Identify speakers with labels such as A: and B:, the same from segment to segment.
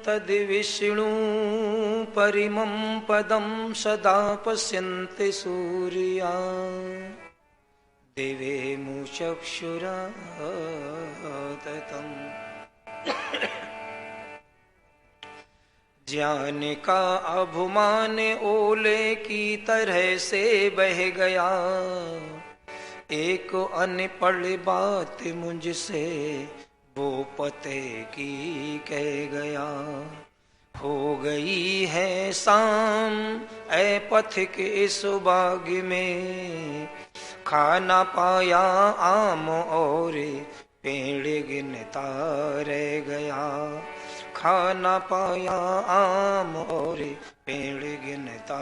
A: तद्विष्णु परिमं पदं सदा पश्यन्ति सूर्या दिवे मुचक्षुराततम्। ज्ञान का अभिमान ओले की तरह से बह गया, एक अनपढ़ बात मुझसे वो पते की कह गया। हो गई है शाम ऐ पथिक इस बाग में, खा ना पाया आम और पेड़ गिनता रह गया। खा ना पाया आम और पेड़ गिनता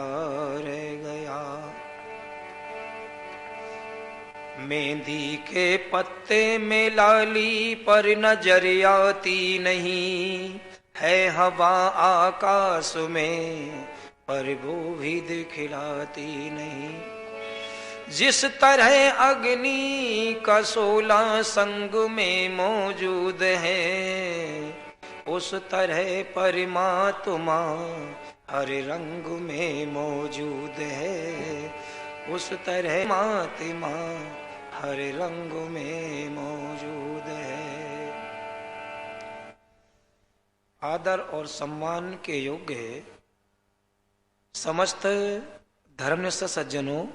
A: रह गया। मेहंदी के पत्ते में लाली पर नजर आती नहीं है, हवा आकाश में पर वो भी दिखलाती नहीं। जिस तरह अग्नि का शोला संग में मौजूद है, उस तरह परमात्मा हर रंग में मौजूद है। उस तरह परमात्मा हर रंग में मौजूद है। आदर और सम्मान के योग्य समस्त धर्मनिष्ठ सज्जनों,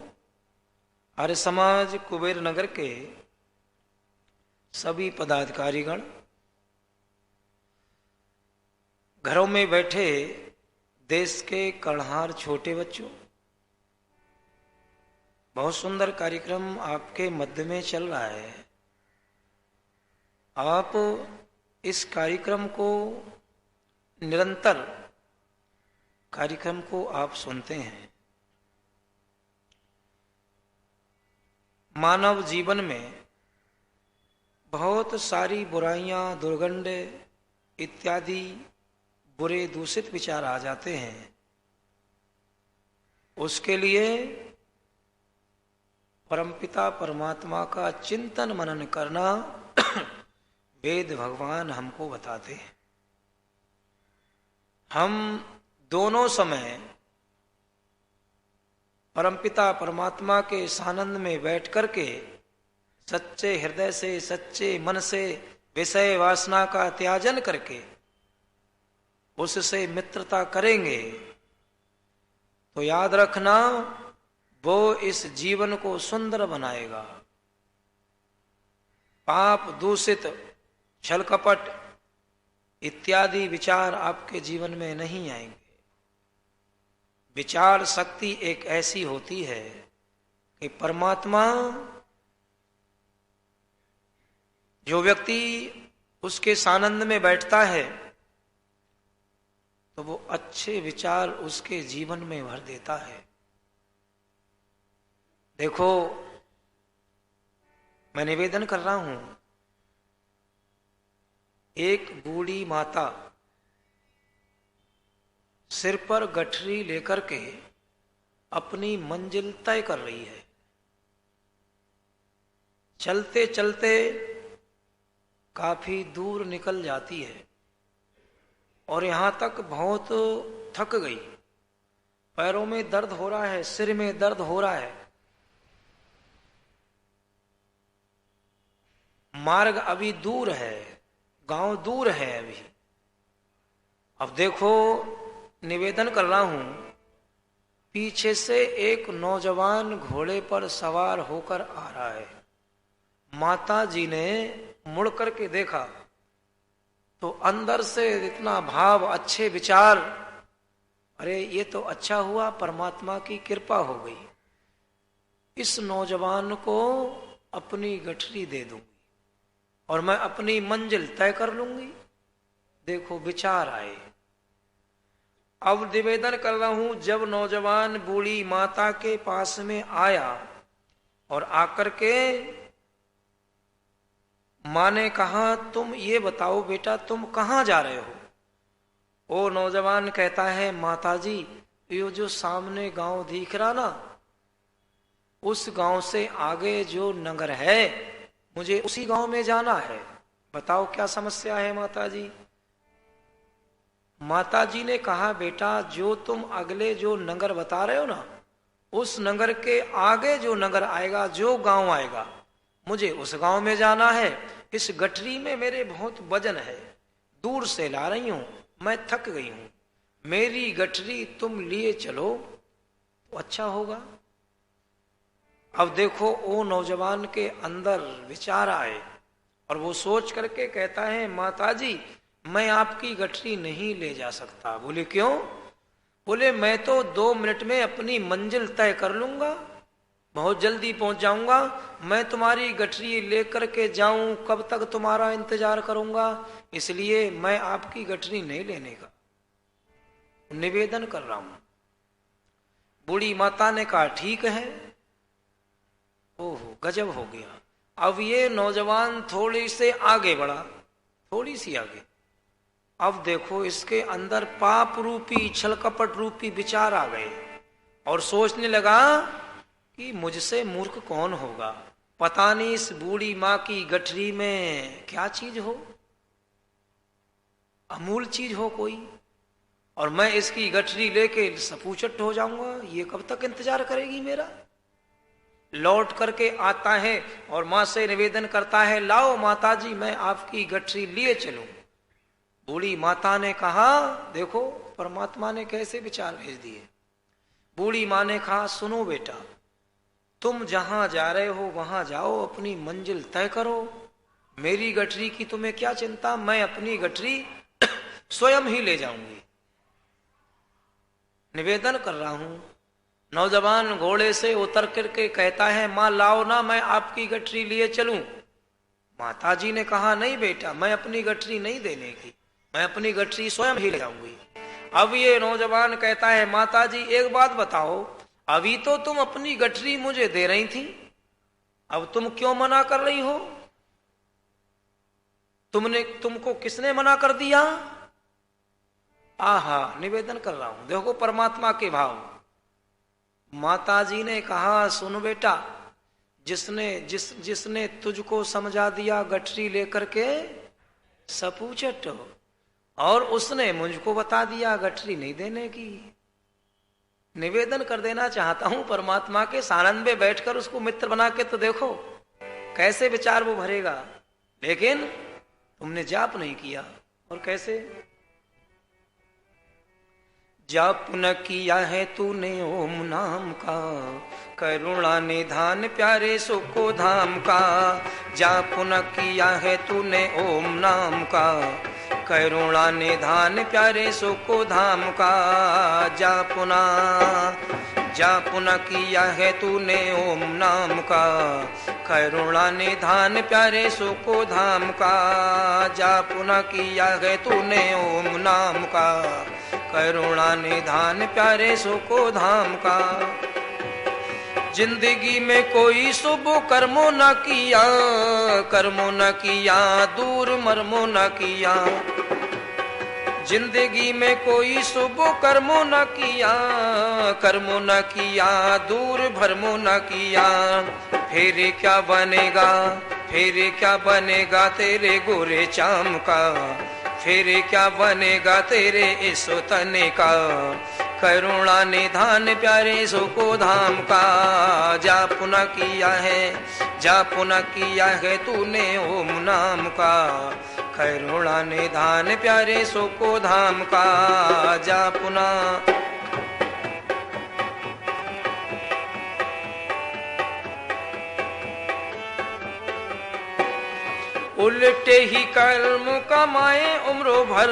A: आर्य समाज कुबेर नगर के सभी पदाधिकारीगण, घरों में बैठे देश के कणहार छोटे बच्चों, बहुत सुंदर कार्यक्रम आपके मध्य में चल रहा है। आप इस कार्यक्रम को निरंतर कार्यक्रम को आप सुनते हैं। मानव जीवन में बहुत सारी बुराइयां, दुर्गंध इत्यादि बुरे दूषित विचार आ जाते हैं। उसके लिए परमपिता परमात्मा का चिंतन मनन करना वेद भगवान हमको बताते हैं। हम दोनों समय परमपिता परमात्मा के सानंद में बैठ करके सच्चे हृदय से, सच्चे मन से विषय वासना का त्याजन करके उससे मित्रता करेंगे तो याद रखना, वो इस जीवन को सुंदर बनाएगा। पाप, दूषित, छल कपट इत्यादि विचार आपके जीवन में नहीं आएंगे। विचार शक्ति एक ऐसी होती है कि परमात्मा, जो व्यक्ति उसके सानंद में बैठता है तो वो अच्छे विचार उसके जीवन में भर देता है। देखो, मैं निवेदन कर रहा हूं, एक बूढ़ी माता सिर पर गठरी लेकर के अपनी मंजिल तय कर रही है। चलते चलते काफी दूर निकल जाती है और यहां तक बहुत थक गई। पैरों में दर्द हो रहा है, सिर में दर्द हो रहा है। मार्ग अभी दूर है, गांव दूर है अभी। अब देखो, निवेदन कर रहा हूं, पीछे से एक नौजवान घोड़े पर सवार होकर आ रहा है। माता जी ने मुड़ करके देखा तो अंदर से इतना भाव, अच्छे विचार, अरे ये तो अच्छा हुआ, परमात्मा की कृपा हो गई, इस नौजवान को अपनी गठरी दे दूंगी और मैं अपनी मंजिल तय कर लूंगी। देखो, विचार आए। अब निवेदन कर रहा हूं, जब नौजवान बूढ़ी माता के पास में आया और आकर के मां ने कहा, तुम ये बताओ बेटा, तुम कहां जा रहे हो? वो नौजवान कहता है, माता जी, ये जो सामने गांव दिख रहा ना, उस गांव से आगे जो नगर है, मुझे उसी गांव में जाना है। बताओ क्या समस्या है माता जी? माता जी ने कहा, बेटा जो तुम अगले जो नगर बता रहे हो ना, उस नगर के आगे जो नगर आएगा, जो गांव आएगा, मुझे उस गांव में जाना है। इस गठरी में मेरे बहुत वजन है, दूर से ला रही हूं, मैं थक गई हूं, मेरी गठरी तुम लिए चलो तो अच्छा होगा। अब देखो वो नौजवान के अंदर विचार आए और वो सोच करके कहता है, माता जी मैं आपकी गठरी नहीं ले जा सकता। बोले क्यों? बोले मैं तो 2 मिनट में अपनी मंजिल तय कर लूंगा, बहुत जल्दी पहुंच जाऊंगा। मैं तुम्हारी गठरी लेकर के जाऊं, कब तक तुम्हारा इंतजार करूंगा, इसलिए मैं आपकी गठरी नहीं लेने का निवेदन कर रहा हूं। बूढ़ी माता ने कहा, ठीक है। ओहो, गजब हो गया। अब ये नौजवान थोड़ी से आगे बढ़ा, थोड़ी सी आगे। अब देखो इसके अंदर पाप रूपी, छल कपट रूपी विचार आ गए और सोचने लगा कि मुझसे मूर्ख कौन होगा, पता नहीं इस बूढ़ी माँ की गठरी में क्या चीज हो, अमूल चीज हो कोई, और मैं इसकी गठरी लेके सपूचट हो जाऊंगा, ये कब तक इंतजार करेगी मेरा। लौट करके आता है और माँ से निवेदन करता है, लाओ माता जी मैं आपकी गठरी लिए चलूं। बूढ़ी माता ने कहा, देखो परमात्मा ने कैसे विचार भेज दिए। बूढ़ी माँ ने कहा, सुनो बेटा, तुम जहां जा रहे हो वहां जाओ, अपनी मंजिल तय करो, मेरी गठरी की तुम्हें क्या चिंता, मैं अपनी गठरी स्वयं ही ले जाऊंगी। निवेदन कर रहा हूं। नौजवान घोड़े से उतर करके कहता है, मां लाओ ना, मैं आपकी गठरी लिए चलूं। माता जी ने कहा, नहीं बेटा, मैं अपनी गठरी नहीं देने की, मैं अपनी गठरी स्वयं ही ले जाऊंगी। अब ये नौजवान कहता है, माता जी एक बात बताओ, अभी तो तुम अपनी गठरी मुझे दे रही थी, अब तुम क्यों मना कर रही हो? तुमको किसने मना कर दिया? आहा, निवेदन कर रहा हूं, देखो परमात्मा के भाव। माता जी ने कहा, सुन बेटा, जिसने तुझको समझा दिया गठरी लेकर के सपूचट, और उसने मुझको बता दिया गठरी नहीं देने की। निवेदन कर देना चाहता हूं परमात्मा के सानंद में बैठकर उसको मित्र बना के तो देखो कैसे विचार वो भरेगा, लेकिन तुमने जाप नहीं किया। और कैसे जाप न किया है तूने ओम नाम का, करुणा निधान प्यारे सुको धाम का। जाप न किया है तूने ओम नाम का, करुणा निधान प्यारे सुको धाम का। जाप न किया है तूने ओम नाम का, करुणा निधान प्यारे सुको धाम का। जाप न किया है तूने ओम नाम का, करुणा निधान प्यारे सुको धाम का। जिंदगी में कोई शुभ कर्मो न किया, कर्मो न किया, दूर मर्मो न किया। जिंदगी में कोई शुभ कर्मो न किया, कर्मो न किया, दूर भरमो न किया। फिर क्या बनेगा, फिर क्या बनेगा तेरे गोरे चाम का, फिर क्या बनेगा तेरे इस तने का। करुणा निधान प्यारे सुको धाम का। जाप न किया है, जाप न किया है तूने ओम नाम का, करुणा निधान प्यारे सुको धाम का। जाप न उल्टे ही कर्म कमाए उम्रो भर,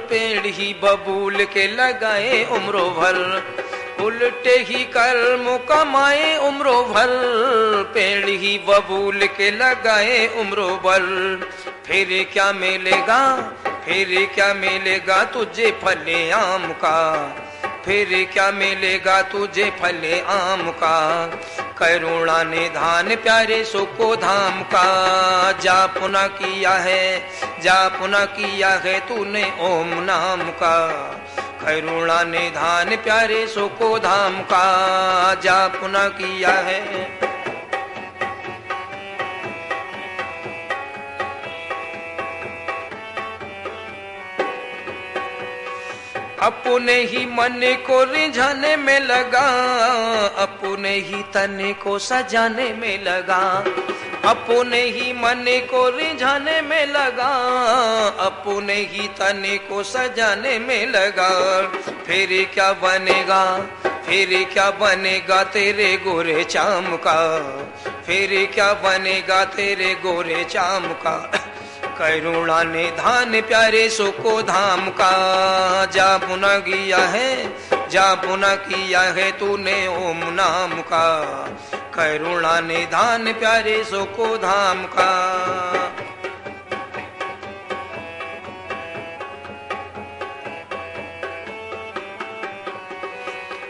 A: पेड़ ही बबूल के लगाए उम्रो भर। उल्टे ही कर्म कमाए उम्रो भर, पेड़ ही बबूल के लगाए उम्रो भर। फिर क्या मिलेगा, फिर क्या मिलेगा तुझे फले आम का, फिर क्या मिलेगा तुझे फले आम का। करुणा निधान प्यारे सुको धाम का। जाप न किया है, जाप न किया है तूने ओम नाम का, करुणा निधान प्यारे सुको धाम का। जाप न किया है। अपने ही मन को रिझाने में लगा, अपने ही तन को सजाने में लगा, अपने ही मन को रिझाने में लगा, अपने ही तन को सजाने में लगा। फिर क्या बनेगा, फिर क्या बनेगा तेरे गोरे चाम का, फिर क्या बनेगा तेरे गोरे चाम का। करुणा निधान प्यारे सुको धाम का, जा पुना किया है, जा पुना किया है तूने ओम नाम का। करुणा निधान प्यारे सुको धाम का।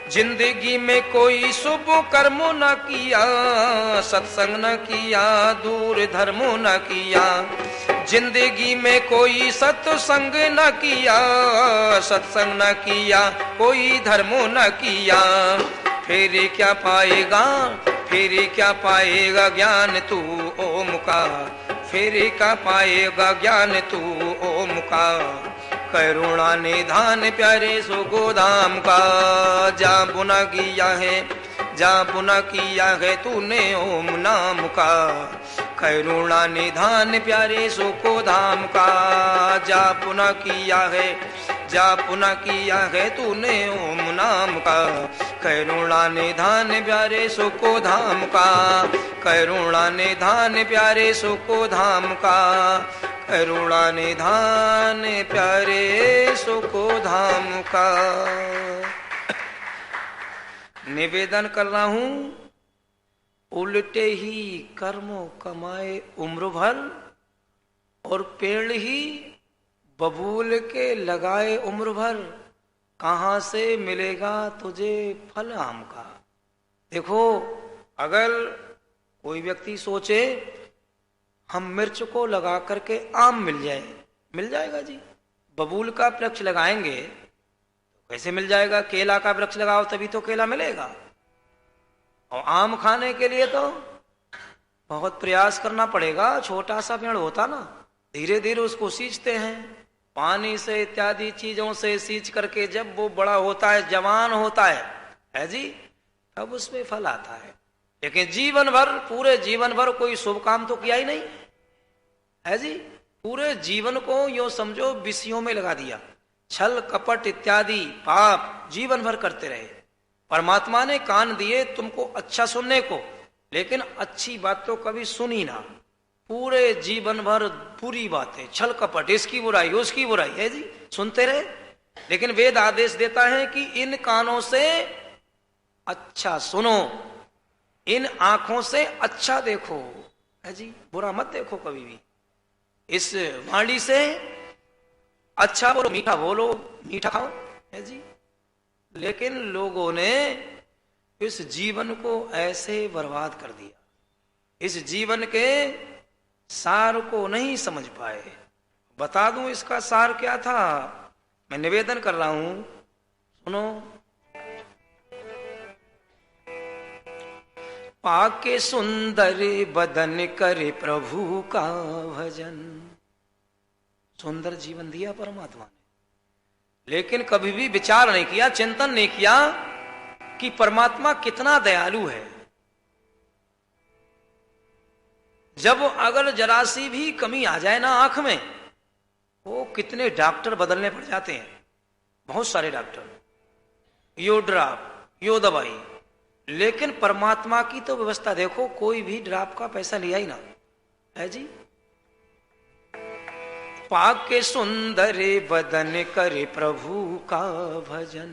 A: जिंदगी में कोई शुभ कर्म न किया, सत्संग न किया, दूर धर्म न किया। जिंदगी में कोई सत्संग न किया, सत्संग न किया, कोई धर्म न किया। फिर क्या पाएगा, फिर क्या पाएगा ज्ञान तू ओम का, फिर क्या पाएगा ज्ञान तू ओम का। करुणा निधान प्यारे सो गोधाम का, जा पुना किया है, जा पुना किया है तूने ओम नाम का। करुणा निधान प्यारे सो को धाम का, जा पुना किया है, जा पुना किया है तूने ओम नाम का। करुणा निधान प्यारे सो को धाम का, करुणा निधान प्यारे सो को धाम का। करुणा निधान प्यारे सो को धाम का। निवेदन कर रहा हूं, उल्टे ही कर्मों कमाए उम्र भर, और पेड़ ही बबूल के लगाए उम्र भर, कहां से मिलेगा तुझे फल आम का। देखो, अगर कोई व्यक्ति सोचे हम मिर्च को लगा करके आम मिल जाए, मिल जाएगा जी। बबूल का वृक्ष लगाएंगे तो कैसे मिल जाएगा? केला का वृक्ष लगाओ तभी तो केला मिलेगा। और आम खाने के लिए तो बहुत प्रयास करना पड़ेगा। छोटा सा पेड़ होता ना, धीरे धीरे उसको सींचते हैं, पानी से इत्यादि चीजों से सींच करके जब वो बड़ा होता है, जवान होता है जी, तब उसमें फल आता है। लेकिन जीवन भर, पूरे जीवन भर कोई शुभ काम तो किया ही नहीं है जी। पूरे जीवन को यो समझो विषयों में लगा दिया, छल कपट इत्यादि पाप जीवन भर करते रहे। परमात्मा ने कान दिए तुमको अच्छा सुनने को, लेकिन अच्छी बात तो कभी सुनी ना। पूरे जीवन भर बुरी बातें, छल कपट, इसकी बुराई उसकी बुराई है जी, सुनते रहे। लेकिन वेद आदेश देता है कि इन कानों से अच्छा सुनो, इन आंखों से अच्छा देखो है जी, बुरा मत देखो कभी भी। इस वाणी से अच्छा बोलो, मीठा बोलो, मीठा खाओ है जी। लेकिन लोगों ने इस जीवन को ऐसे बर्बाद कर दिया, इस जीवन के सार को नहीं समझ पाए। बता दूं इसका सार क्या था, मैं निवेदन कर रहा हूं, सुनो। पाके सुंदर बदन करे प्रभु का भजन। सुंदर जीवन दिया परमात्मा ने, लेकिन कभी भी विचार नहीं किया, चिंतन नहीं किया कि परमात्मा कितना दयालु है। जब अगर जरा सी भी कमी आ जाए ना आंख में, वो कितने डॉक्टर बदलने पड़ जाते हैं, बहुत सारे डॉक्टर, यो ड्राप, यो दवाई। लेकिन परमात्मा की तो व्यवस्था देखो, कोई भी ड्राप का पैसा लिया ही ना है जी। पाके सुंदर बदन करे प्रभु का भजन।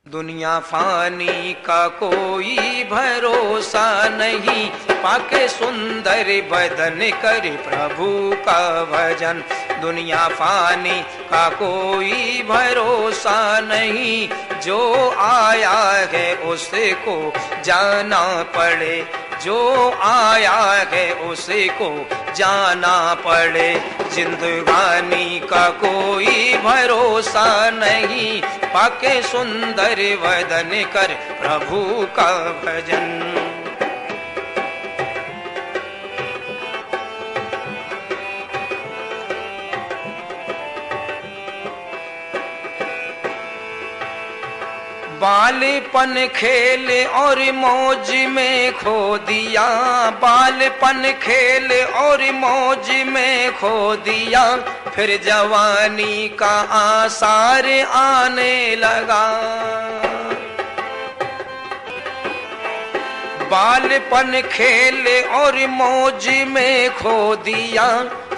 A: दुनिया फानी का कोई भरोसा नहीं, पाके सुंदर बदन करे प्रभु का भजन। दुनिया फानी का कोई भरोसा नहीं, जो आया है उसको जाना पड़े, जो आया है उसे को जाना पड़े। जिंदगानी का कोई भरोसा नहीं, पाके सुंदर वदन कर प्रभु का भजन। बालपन खेल और मौज में खो दिया, बालपन खेल और मौज में खो दिया, फिर जवानी का आसार आने लगा। बालपन खेल और मौज में खो दिया,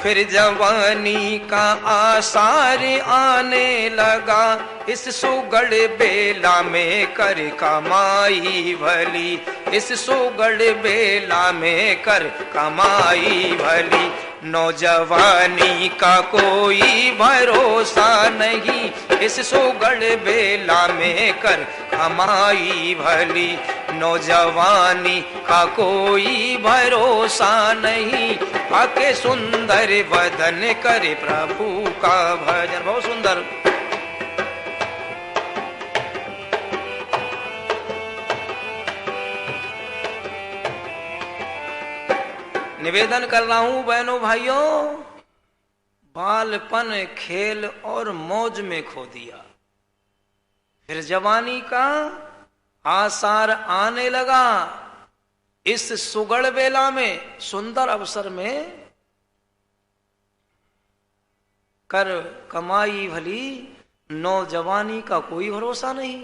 A: फिर जवानी का आसार आने लगा। इस सुगढ़ बेला में कर कमाई भली, इस सुगढ़ बेला में कर कमाई भली, नौजवानी का कोई भरोसा नहीं, इस सुगढ़ बेला में कर कमाई भली, नौजवानी का कोई भरोसा नहीं, आके सुंदर वदन करे प्रभु का भजन। बहुत सुंदर। निवेदन कर रहा हूं बहनों भाइयों, बालपन खेल और मौज में खो दिया, फिर जवानी का आसार आने लगा। इस सुगढ़ बेला में, सुंदर अवसर में कर कमाई भली, नौजवानी का कोई भरोसा नहीं।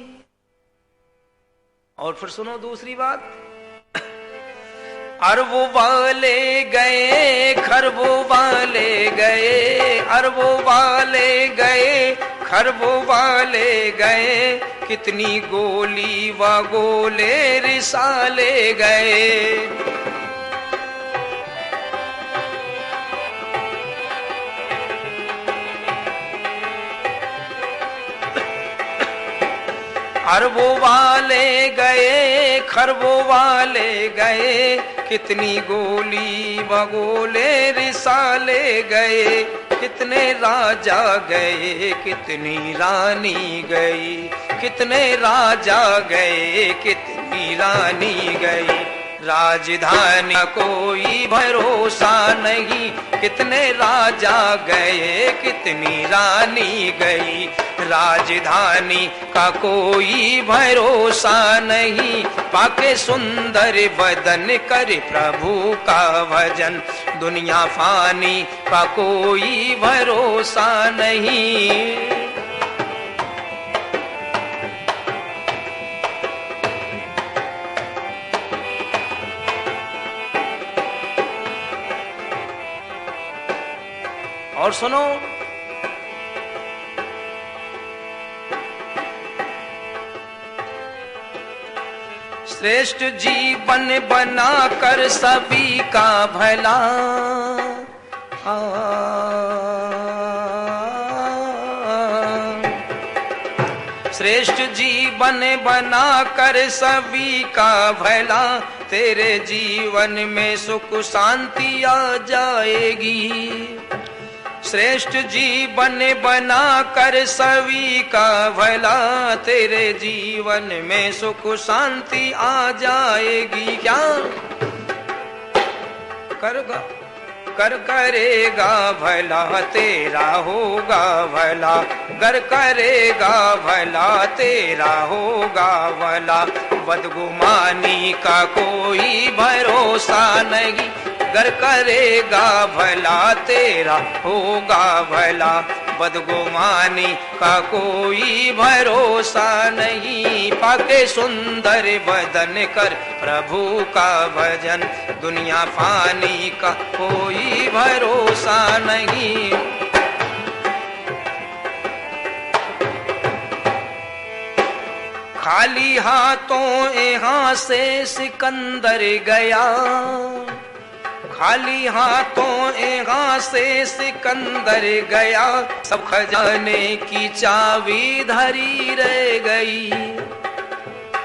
A: और फिर सुनो दूसरी बात, अरबों वाले गए खरबों वाले गए, अरबों वाले गए खरबों वाले गए, कितनी गोली व गोले रिसाले गए। अरबों वाले गए खरबों वाले गए, कितनी गोली व गोले रिसाले गए, कितने राजा गए कितनी रानी गई, कितने राजा गए कितनी रानी गई, राजधानी का कोई भरोसा नहीं, कितने राजा गए कितनी रानी गई, राजधानी का कोई भरोसा नहीं, पाके सुंदर बदन कर प्रभु का भजन, दुनिया फानी का कोई भरोसा नहीं। और सुनो, श्रेष्ठ जीवन बना कर सभी का भला, श्रेष्ठ जीवन बना कर सभी का भला, तेरे जीवन में सुख शांति आ जाएगी, श्रेष्ठ जीवन बना कर सभी का भला, तेरे जीवन में सुख शांति आ जाएगी। क्या कर करेगा भला तेरा होगा भला, गर करेगा भला तेरा होगा भला, बदगुमानी का कोई भरोसा नहीं, गर करेगा भला तेरा होगा भला, बदगुमानी का कोई भरोसा नहीं, पाके सुंदर बदन कर प्रभु का भजन, दुनिया फानी का कोई भरोसा नहीं। खाली हाथों यहाँ से सिकंदर गया, खाली हाथों यहाँ से सिकंदर गया, सब खजाने की चाबी धरी रह गई,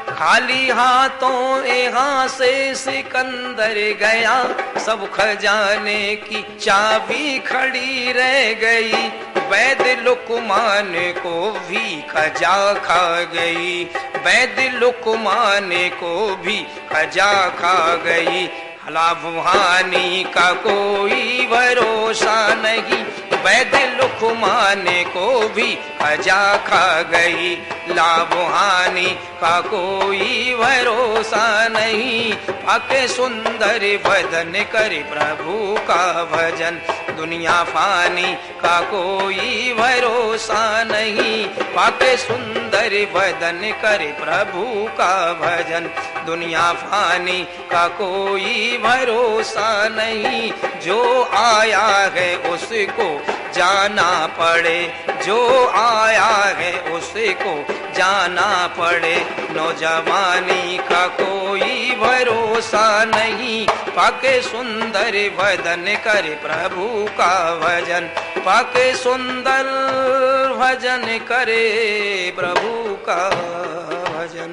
A: खाली हाथों यहाँ से सिकंदर गया, सब खजाने की चाबी खड़ी रह गई, वैद लुकमान को भी खजा खा गई, वैद लुकमान को भी खजा खा गई, हला बुहानी का कोई भरोसा नहीं, वैद्य लुकमाने को भी खजा खा गई, लाभ हानि का कोई भरोसा नहीं। पाके सुंदर बदन करे प्रभु का भजन, दुनिया फानी का कोई भरोसा नहीं। पाके सुंदर बदन करे प्रभु का भजन, दुनिया फानी का कोई भरोसा नहीं। जो आया है उसको जाना पड़े, जो आया है उसको जाना पड़े। नौजवानी का कोई भरोसा नहीं। पाके सुंदर भजन करे प्रभु का भजन, पाके सुंदर भजन करे प्रभु का भजन।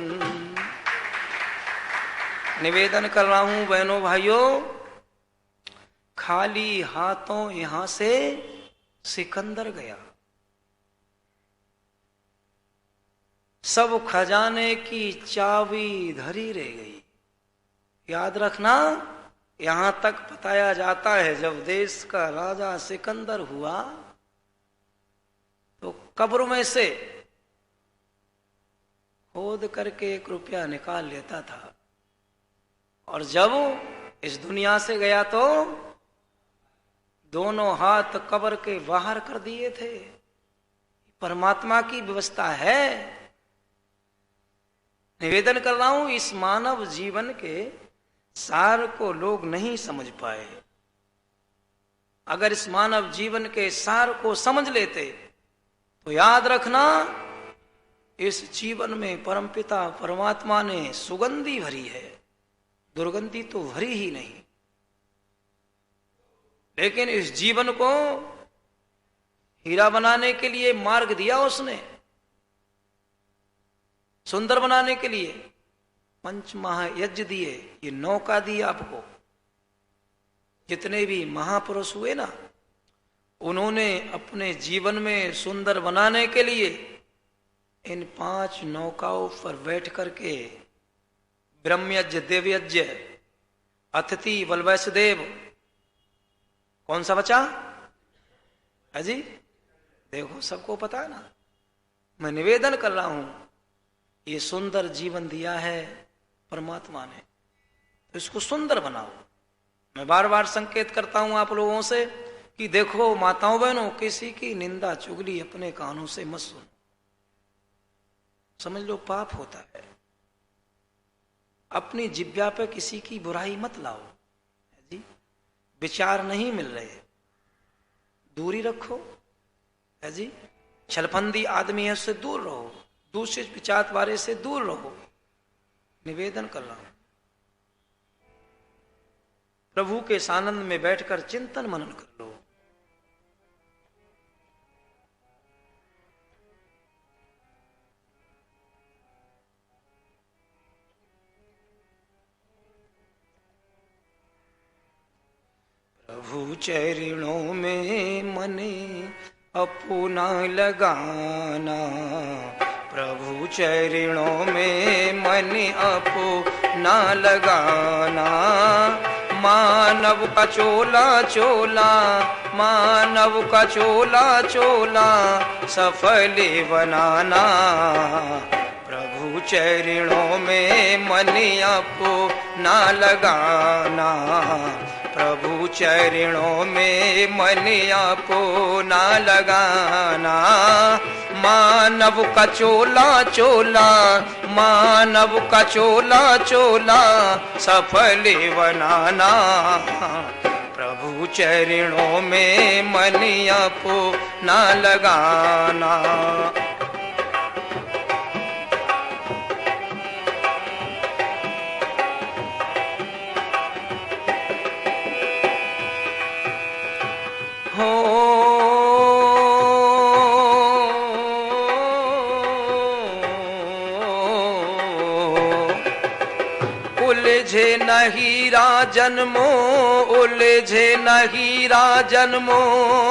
A: निवेदन कर रहा हूं बहनों भाइयों, खाली हाथों यहां से सिकंदर गया। सब खजाने की चाबी धरी रह गई। याद रखना, यहां तक बताया जाता है जब देश का राजा सिकंदर हुआ तो कब्र में से खोद करके 1 रुपया निकाल लेता था, और जब इस दुनिया से गया तो दोनों हाथ कब्र के बाहर कर दिए थे। परमात्मा की व्यवस्था है। निवेदन कर रहा हूं, इस मानव जीवन के सार को लोग नहीं समझ पाए। अगर इस मानव जीवन के सार को समझ लेते तो याद रखना, इस जीवन में परमपिता परमात्मा ने सुगंधी भरी है, दुर्गंधी तो भरी ही नहीं। लेकिन इस जीवन को हीरा बनाने के लिए मार्ग दिया उसने, सुंदर बनाने के लिए पंच महायज्ञ दिए, ये नौका दी आपको। जितने भी महापुरुष हुए ना, उन्होंने अपने जीवन में सुंदर बनाने के लिए इन 5 नौकाओं पर बैठ करके ब्रह्मयज्ञ, देवयज्ञ, अतिथि, बलवैश्य देव, कौन सा बचा है जी? देखो सबको पता है ना। मैं निवेदन कर रहा हूं, ये सुंदर जीवन दिया है परमात्मा ने, तो इसको सुंदर बनाओ। मैं बार बार संकेत करता हूं आप लोगों से कि देखो माताओं बहनों, किसी की निंदा चुगली अपने कानों से मत सुनो, समझ लो पाप होता है। अपनी जिह्वा पे किसी की बुराई मत लाओ जी, विचार नहीं मिल रहे, दूरी रखो है जी। छलफंदी आदमी है उससे दूर रहो, दूषित विचार वाले से दूर रहो। निवेदन कर रहा हूं, प्रभु के सानंद में बैठकर चिंतन मनन कर लो। प्रभु चरणों में मने अपना लगाना, प्रभु चरणों में मन अपना लगाना। मानव का चोला चोला, मानव का चोला चोला सफल बनाना। प्रभु चरणों में मन अपना लगाना, प्रभु चरणों में मन अपना लगाना। मानव का चोला चोला, मानव का चोला चोला सफल बनाना। प्रभु चरणों में मन अपना लगाना। उलझे नहीं राजन मो, उलझे नहीं राजन मो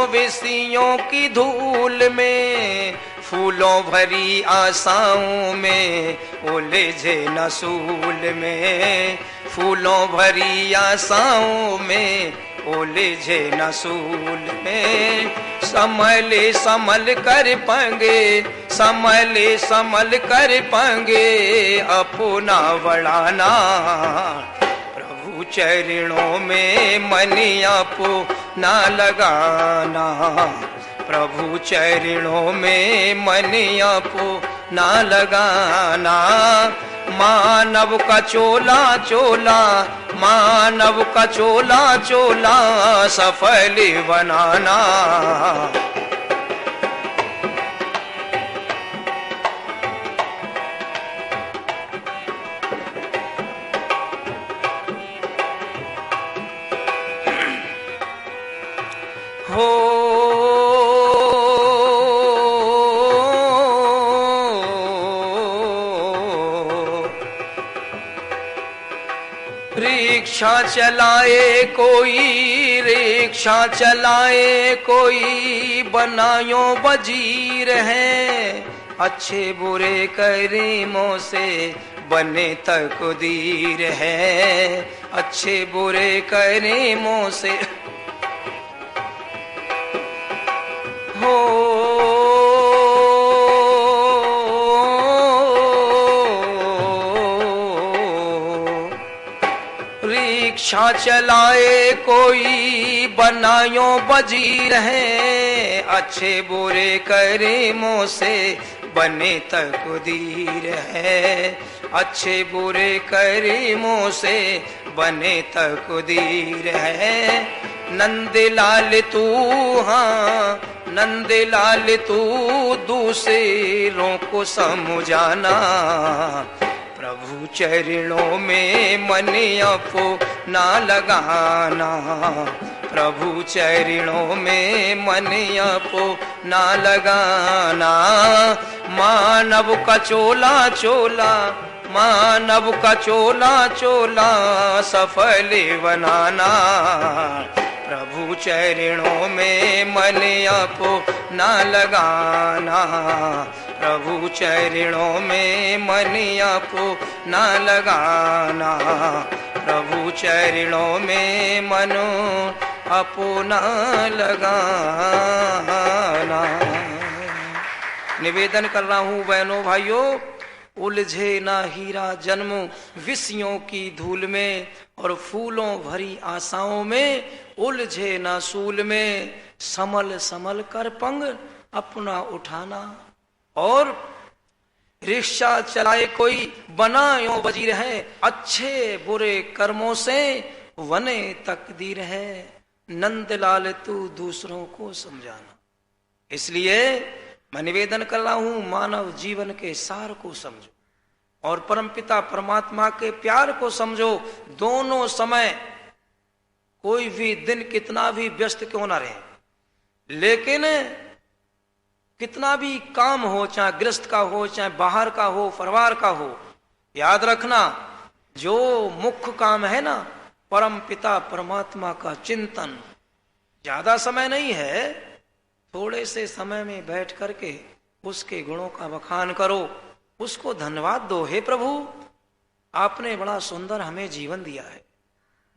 A: विषयों की धूल में। फूलों भरी आशाओं में उलझे न सूल में, फूलों भरी आशाओं में उलझे न सूल में। संभल संभल कर पंगे, संभल संभल कर पंगे अपना बढ़ाना। प्रभु चरणों में मन अपना लगाना। प्रभु चरणों में मन अपना लगाना। मानव का चोला चोला, मानव का चोला चोला सफल बनाना। हो रिक्शा चलाए कोई, रिक्शा चलाए कोई बनायो वजीर है। अच्छे बुरे करीमों से बने तकदीर है। अच्छे बुरे करीमों से हो रिक्शा चलाए कोई बनायो वजीर है। अच्छे बुरे करीमों से बने तकदीर है। अच्छे बुरे करीमों से बने तकदीर है। नंदलाल तू, हाँ नंदलाल तू दूसरों को समझाना। प्रभु चरणों में मन अपना लगाना। प्रभु चरणों में मन अपना लगाना। मानव का चोला चोला, मानव का चोला चोला सफल बनाना। प्रभु चरणों में मन अपना लगाना। प्रभु चरणों में मन अपना लगाना। प्रभु चरणों में मन अपना लगाना। निवेदन कर रहा हूं बहनों भाइयों, उलझे ना हीरा जन्म विषयों की धूल में, और फूलों भरी आशाओं में उलझे ना सूल में। संभल संभल कर पंग अपना उठाना। और रिक्शा चलाए कोई बनायो वजीर है। अच्छे बुरे कर्मों से वने तकदीर है। नंदलाल तू दूसरों को समझाना। इसलिए मैं निवेदन कर रहा हूं, मानव जीवन के सार को समझो और परमपिता परमात्मा के प्यार को समझो। दोनों समय कोई भी दिन कितना भी व्यस्त क्यों ना रहे, लेकिन कितना भी काम हो, चाहे गृहस्थ का हो, चाहे बाहर का हो, परिवार का हो, याद रखना जो मुख्य काम है ना, परम पिता परमात्मा का चिंतन। ज्यादा समय नहीं है, थोड़े से समय में बैठ करके उसके गुणों का बखान करो, उसको धन्यवाद दो। हे प्रभु, आपने बड़ा सुंदर हमें जीवन दिया है,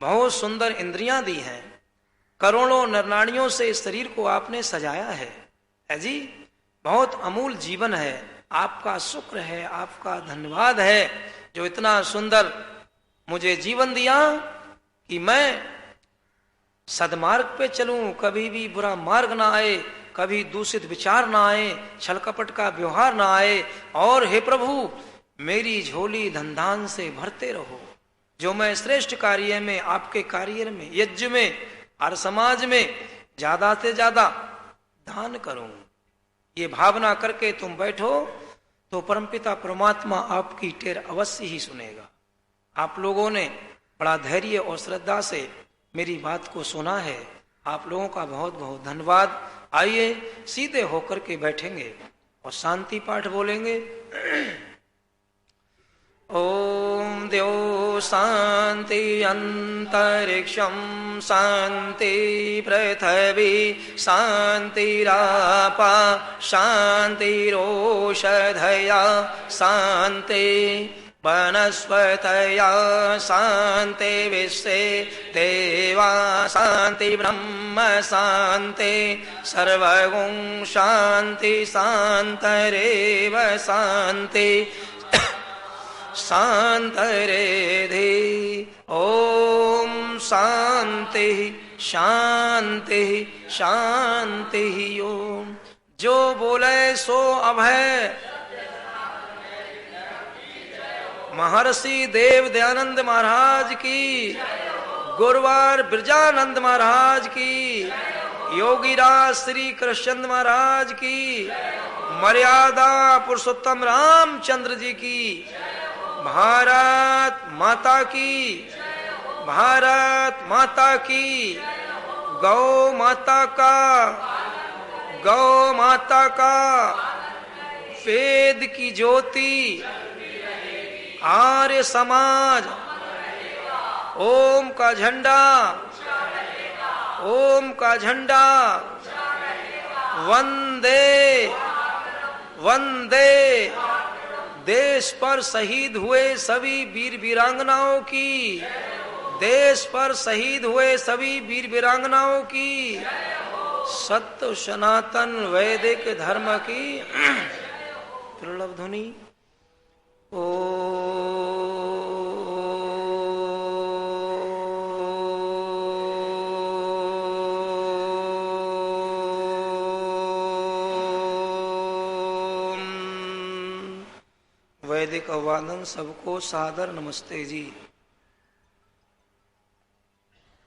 A: बहुत सुंदर इंद्रियां दी हैं, करोड़ों नरनाड़ियों से इस शरीर को आपने सजाया है जी, बहुत अमूल जीवन है, आपका शुक्र है, आपका धन्यवाद है जो इतना सुंदर मुझे जीवन दिया कि मैं सदमार्ग पे चलूं, कभी भी बुरा मार्ग ना आए, कभी दूषित विचार ना आए, छल कपट का व्यवहार ना आए। और हे प्रभु, मेरी झोली धन धान से भरते रहो, जो मैं श्रेष्ठ कार्य में, आपके कार्य में, यज्ञ में और समाज में ज्यादा से ज्यादा दान करूं। ये भावना करके तुम बैठो तो परमपिता परमात्मा आपकी टेर अवश्य ही सुनेगा। आप लोगों ने बड़ा धैर्य और श्रद्धा से मेरी बात को सुना है, आप लोगों का बहुत बहुत धन्यवाद। आइए सीधे होकर के बैठेंगे और शांति पाठ बोलेंगे। ओम द्यो शांति अंतरिक्षम शांति पृथ्वी शांतिरापा शांतिरोषधया शांति वनस्पतया शान्ति विश्वे देवा शान्ति ब्रह्म शान्ति सर्वगुण शान्ति शान्तरेव शान्ति शान्तरेधि। ओम शांति शांति शांति। ओम। जो बोले सो अभय। महर्षि देव दयानंद महाराज की, गुरुवार बिरजानंद महाराज की, योगीराज श्री कृष्ण महाराज की, मर्यादा पुरुषोत्तम रामचंद्र जी की, भारत माता की, भारत माता की, गौ माता का, गौ माता का, वेद की ज्योति, आर्य समाज, ओम का झंडा, ओम का झंडा, वंदे वंदे। देश पर शहीद हुए सभी वीर वीरांगनाओं की, देश पर शहीद हुए सभी वीर वीरांगनाओं की, सत्य सनातन वैदिक धर्म की दुर्लभ ध्वनि। ओ वैदिक अभिवादन सबको सादर नमस्ते जी।